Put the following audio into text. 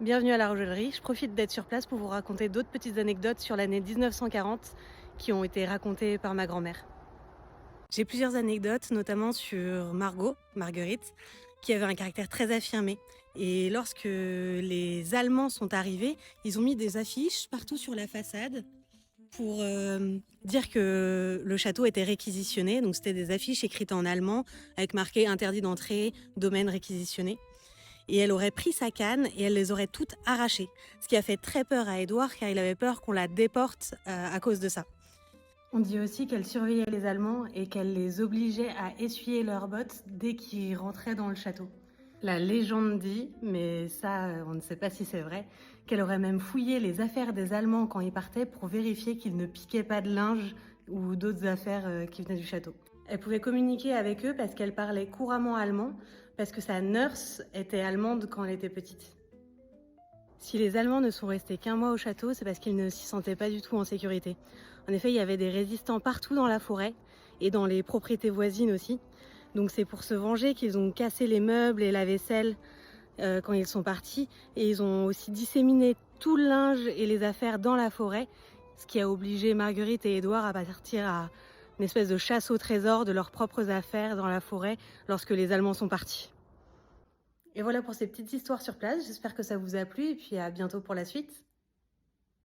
Bienvenue à la Rogellerie, je profite d'être sur place pour vous raconter d'autres petites anecdotes sur l'année 1940 qui ont été racontées par ma grand-mère. J'ai plusieurs anecdotes, notamment sur Marguerite, qui avait un caractère très affirmé. Et lorsque les Allemands sont arrivés, ils ont mis des affiches partout sur la façade pour dire que le château était réquisitionné. Donc c'était des affiches écrites en allemand avec marqué interdit d'entrée, domaine réquisitionné. Et elle aurait pris sa canne et elle les aurait toutes arrachées. Ce qui a fait très peur à Édouard car il avait peur qu'on la déporte à cause de ça. On dit aussi qu'elle surveillait les Allemands et qu'elle les obligeait à essuyer leurs bottes dès qu'ils rentraient dans le château. La légende dit, mais ça on ne sait pas si c'est vrai, qu'elle aurait même fouillé les affaires des Allemands quand ils partaient pour vérifier qu'ils ne piquaient pas de linge ou d'autres affaires qui venaient du château. Elle pouvait communiquer avec eux parce qu'elle parlait couramment allemand, parce que sa nurse était allemande quand elle était petite. Si les Allemands ne sont restés qu'un mois au château, c'est parce qu'ils ne s'y sentaient pas du tout en sécurité. En effet, il y avait des résistants partout dans la forêt et dans les propriétés voisines aussi. Donc c'est pour se venger qu'ils ont cassé les meubles et la vaisselle quand ils sont partis. Et ils ont aussi disséminé tout le linge et les affaires dans la forêt, ce qui a obligé Marguerite et Édouard à partir à une espèce de chasse au trésor de leurs propres affaires dans la forêt lorsque les Allemands sont partis. Et voilà pour ces petites histoires sur place, j'espère que ça vous a plu et puis à bientôt pour la suite.